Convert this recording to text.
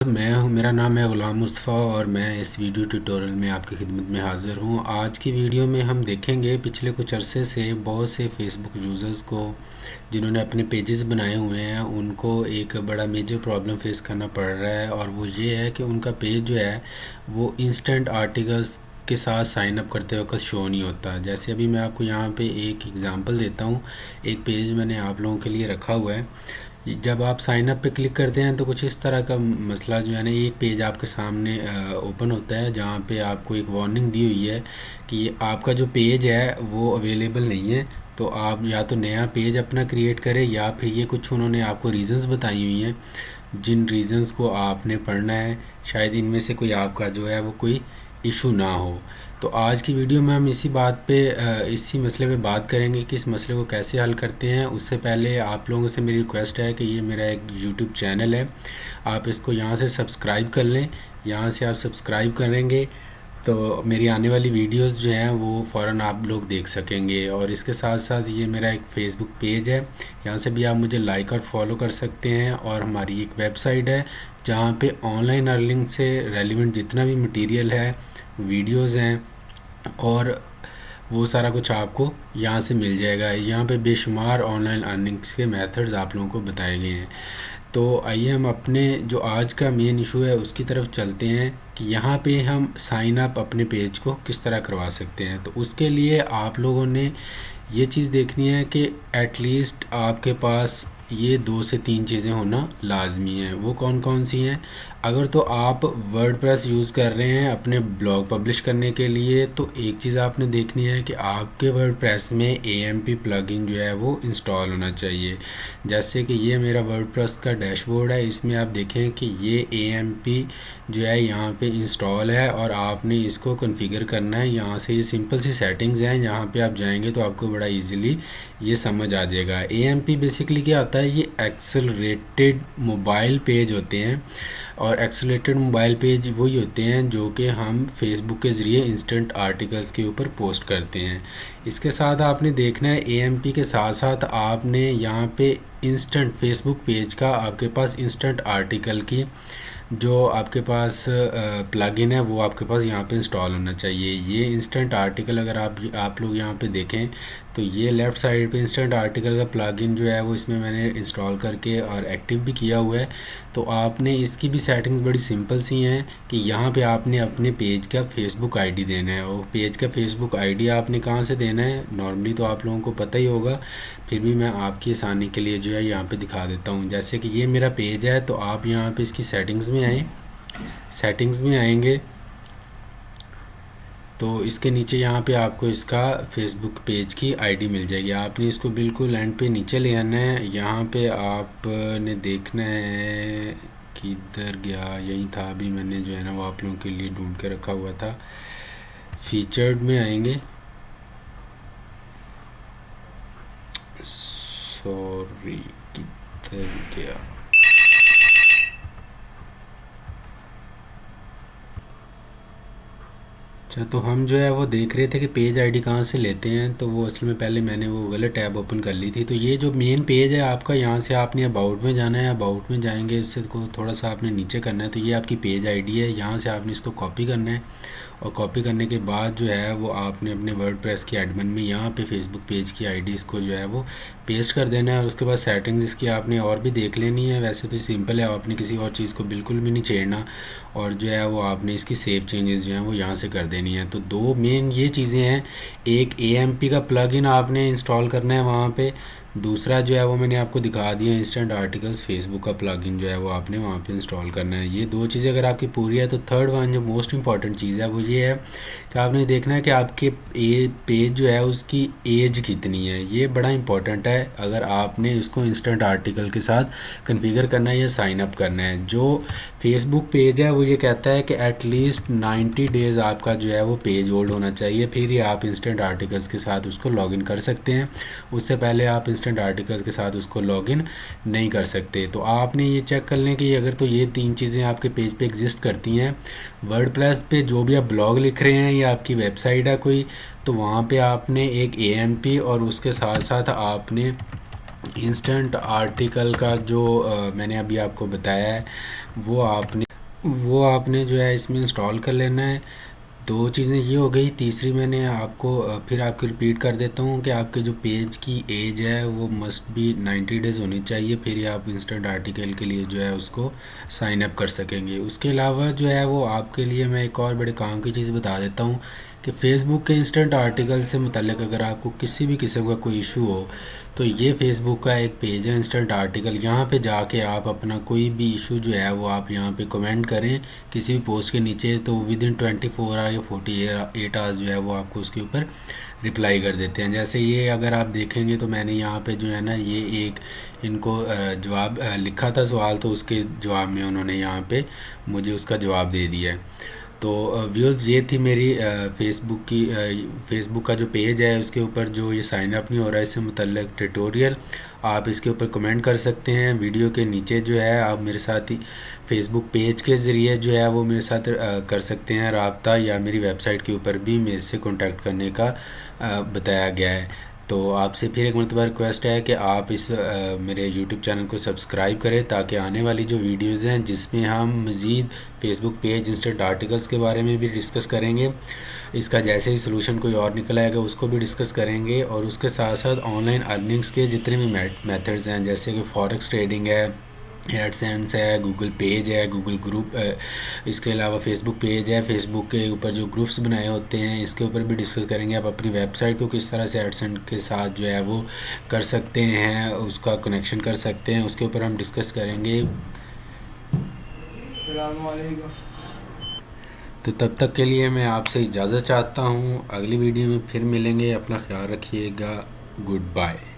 मेरा नाम है ग़ुलाम मुस्तफ़ा और मैं इस वीडियो ट्यूटोरियल में आपकी खिदमत में हाज़िर हूँ। आज की वीडियो में हम देखेंगे पिछले कुछ अरसे से बहुत से फेसबुक यूज़र्स को जिन्होंने अपने पेजेस बनाए हुए हैं उनको एक बड़ा मेजर प्रॉब्लम फेस करना पड़ रहा है, और वो ये है कि उनका पेज जो है वो इंस्टेंट आर्टिकल्स के साथ साइन अप करते वक्त शो नहीं होता। जैसे अभी मैं आपको यहाँ पे एक एग्ज़ाम्पल देता हूँ। एक पेज मैंने आप लोगों के लिए रखा हुआ है। जब आप साइन अप पे क्लिक करते हैं तो कुछ इस तरह का मसला जो है ना, एक पेज आपके सामने ओपन होता है जहाँ पे आपको एक वार्निंग दी हुई है कि आपका जो पेज है वो अवेलेबल नहीं है। तो आप या तो नया पेज अपना क्रिएट करें, या फिर ये कुछ उन्होंने आपको रीज़न्स बताई हुई हैं जिन रीज़न्स को आपने पढ़ना है। शायद इनमें से कोई आपका जो है वो कोई इशू ना हो। तो आज की वीडियो में हम इसी मसले पे बात करेंगे कि इस मसले को कैसे हल करते हैं। उससे पहले आप लोगों से मेरी रिक्वेस्ट है कि ये मेरा एक यूट्यूब चैनल है, आप इसको यहाँ से सब्सक्राइब कर लें। यहाँ से आप सब्सक्राइब करेंगे तो मेरी आने वाली वीडियोस जो हैं वो फ़ौरन आप लोग देख सकेंगे। और इसके साथ साथ ये मेरा एक फेसबुक पेज है, यहाँ से भी आप मुझे लाइक और फॉलो कर सकते हैं। और हमारी एक वेबसाइट है जहाँ पे ऑनलाइन अर्निंग से रेलिवेंट जितना भी मटेरियल है, वीडियोस हैं और वो सारा कुछ आपको यहाँ से मिल जाएगा। यहाँ पे बेशुमार ऑनलाइन अर्निंग्स के मेथड्स आप लोगों को बताए गए हैं। तो आइए हम अपने जो आज का मेन इशू है उसकी तरफ चलते हैं कि यहाँ पे हम साइन अप अपने पेज को किस तरह करवा सकते हैं। तो उसके लिए आप लोगों ने ये चीज़ देखनी है कि एटलीस्ट आपके पास ये 2 से 3 चीज़ें होना लाजमी हैं। वो कौन कौन सी हैं? अगर तो आप वर्डप्रेस यूज़ कर रहे हैं अपने ब्लॉग पब्लिश करने के लिए, तो एक चीज़ आपने देखनी है कि आपके वर्डप्रेस में AMP प्लगइन जो है वो इंस्टॉल होना चाहिए। जैसे कि ये मेरा वर्डप्रेस का डैशबोर्ड है, इसमें आप देखें कि ये AMP जो है यहाँ पे इंस्टॉल है और आपने इसको कॉन्फ़िगर करना है। यहाँ से ये सिंपल सी सेटिंग्स हैं, यहाँ पे आप जाएंगे तो आपको बड़ा इजीली ये समझ आ जाएगा। AMP बेसिकली क्या होता है? ये एक्सेलरेटेड मोबाइल पेज होते हैं, और एक्सेलरेटेड मोबाइल पेज वही होते हैं जो कि हम फेसबुक के ज़रिए इंस्टेंट आर्टिकल्स के ऊपर पोस्ट करते हैं। इसके साथ आपने देखना है AMP के साथ साथ आपने यहाँ पे इंस्टेंट फेसबुक पेज का आपके पास इंस्टेंट आर्टिकल की जो आपके पास प्लगइन है वो आपके पास यहाँ पे इंस्टॉल होना चाहिए। ये इंस्टेंट आर्टिकल अगर आप लोग यहाँ पे देखें तो ये लेफ़्ट साइड पे इंस्टेंट आर्टिकल का प्लगइन जो है वो इसमें मैंने इंस्टॉल करके और एक्टिव भी किया हुआ है। तो आपने इसकी भी सेटिंग्स बड़ी सिंपल सी हैं कि यहाँ पे आपने अपने पेज का फेसबुक आईडी देना है। और पेज का फेसबुक आईडी आपने कहाँ से देना है नॉर्मली तो आप लोगों को पता ही होगा, फिर भी मैं आपकी आसानी के लिए जो है यहाँ पे दिखा देता हूँ। जैसे कि ये मेरा पेज है, तो आप यहाँ पे इसकी सेटिंग्स में आएँ। सेटिंग्स में आएंगे तो इसके नीचे यहाँ पे आपको इसका फेसबुक पेज की आईडी मिल जाएगी। आपने इसको बिल्कुल एंड पे नीचे ले आना है। यहाँ पे आपने देखना है किधर गया, यही था अभी मैंने जो है ना वो आप लोगों के लिए ढूंढ के रखा हुआ था। फीचर्ड में आएंगे, सॉरी किधर गया, अच्छा तो हम जो है वो देख रहे थे कि पेज आईडी कहाँ से लेते हैं, तो वो असल में पहले मैंने वो गलत टैब ओपन कर ली थी। तो ये जो मेन पेज है आपका, यहाँ से आपने अबाउट में जाना है। अबाउट में जाएंगे, इससे को थोड़ा सा आपने नीचे करना है, तो ये आपकी पेज आईडी है। यहाँ से आपने इसको कॉपी करना है, और कॉपी करने के बाद जो है वो आपने अपने वर्डप्रेस की एडमिन में यहाँ पे फेसबुक पेज की आईडी इसको जो है वो पेस्ट कर देना है। और उसके बाद सेटिंग्स इसकी आपने और भी देख लेनी है। वैसे तो सिंपल है, आपने किसी और चीज़ को बिल्कुल भी नहीं छेड़ना, और जो है वो आपने इसकी सेव चेंजेस जो हैं वो यहाँ से कर देनी है। तो 2 मेन ये चीज़ें हैं, एक AMP का प्लगइन आपने इंस्टॉल करना है वहाँ पे, दूसरा जो है वो मैंने आपको दिखा दिया इंस्टेंट आर्टिकल्स फेसबुक का प्लगइन जो है वो आपने वहाँ पे इंस्टॉल करना है। ये 2 चीज़ें अगर आपकी पूरी है तो थर्ड वन जो मोस्ट इंपॉर्टेंट चीज़ है वो ये है कि आपने देखना है कि आपके पेज जो है उसकी एज कितनी है। ये बड़ा इंपॉर्टेंट है अगर आपने उसको इंस्टेंट आर्टिकल के साथ कन्फिगर करना है या साइन अप करना है। जो फेसबुक पेज है वो ये कहता है कि एटलीस्ट 90 डेज़ आपका जो है वो पेज होल्ड होना चाहिए, फिर ही आप इंस्टेंट आर्टिकल्स के साथ उसको लॉगिन कर सकते हैं। उससे पहले आप इंस्टेंट आर्टिकल्स के साथ उसको लॉगिन नहीं कर सकते। तो आपने ये चेक कर लें कि अगर तो ये 3 चीज़ें आपके पेज पे एग्जिस्ट करती हैं। वर्डप्रेस पे जो भी आप ब्लॉग लिख रहे हैं या आपकी वेबसाइट है कोई, तो वहाँ पे आपने एक AMP और उसके साथ साथ आपने इंस्टेंट आर्टिकल का जो मैंने अभी आपको बताया है वो आपने जो है इसमें इंस्टॉल कर लेना है। दो चीज़ें ये हो गई। तीसरी मैंने आपको फिर आपको रिपीट कर देता हूँ कि आपके जो पेज की एज है वो मस्ट बी 90 डेज़ होनी चाहिए, फिर ही आप इंस्टेंट आर्टिकल के लिए जो है उसको साइन अप कर सकेंगे। उसके अलावा जो है वो आपके लिए मैं एक और बड़े काम की चीज़ बता देता हूँ कि फ़ेसबुक के इंस्टेंट आर्टिकल से मुतल्लिक अगर आपको किसी भी किस्म का कोई इशू हो तो ये फ़ेसबुक का एक पेज है इंस्टेंट आर्टिकल। यहाँ पे जाके आप अपना कोई भी इशू जो है वो आप यहाँ पे कमेंट करें किसी भी पोस्ट के नीचे, तो विद इन 24 आवर या 48 आवर्स जो है वो आपको उसके ऊपर रिप्लाई कर देते हैं। जैसे ये अगर आप देखेंगे तो मैंने यहाँ पे जो है ना ये एक इनको जवाब लिखा था सवाल, तो उसके जवाब में उन्होंने यहाँ पे मुझे उसका जवाब दे दिया है। तो व्यूज़ ये थी मेरी फ़ेसबुक का जो पेज है उसके ऊपर जो ये साइन अप नहीं हो रहा है इससे मुतल्लिक ट्यूटोरियल। आप इसके ऊपर कमेंट कर सकते हैं वीडियो के नीचे जो है। आप मेरे साथ ही फ़ेसबुक पेज के ज़रिए जो है वो मेरे साथ कर सकते हैं रब्ता, या मेरी वेबसाइट के ऊपर भी मेरे से कॉन्टैक्ट करने का बताया गया है। तो आपसे फिर एक मरतबा रिक्वेस्ट है कि आप इस मेरे यूट्यूब चैनल को सब्सक्राइब करें ताकि आने वाली जो वीडियोज़ हैं जिसमें हम मज़ीद फेसबुक पेज इंस्टेंट आर्टिकल्स के बारे में भी डिस्कस करेंगे, इसका जैसे ही सोल्यूशन कोई और निकल आएगा उसको भी डिस्कस करेंगे, और उसके साथ साथ ऑनलाइन अर्निंग्स के जितने भी मेथड्स हैं जैसे कि फॉरेक्स ट्रेडिंग है, एडसेंस है, गूगल पेज है, गूगल ग्रुप, इसके अलावा फेसबुक पेज है, फेसबुक के ऊपर जो ग्रुप्स बनाए होते हैं इसके ऊपर भी डिस्कस करेंगे। आप अपनी वेबसाइट को किस तरह से एडसेंस के साथ जो है वो कर सकते हैं, उसका कनेक्शन कर सकते हैं, उसके ऊपर हम डिस्कस करेंगे। अस्सलाम वालेकुम। तो तब तक के लिए मैं आपसे इजाज़त चाहता हूँ, अगली वीडियो में फिर मिलेंगे। अपना ख्याल रखिएगा। Good bye.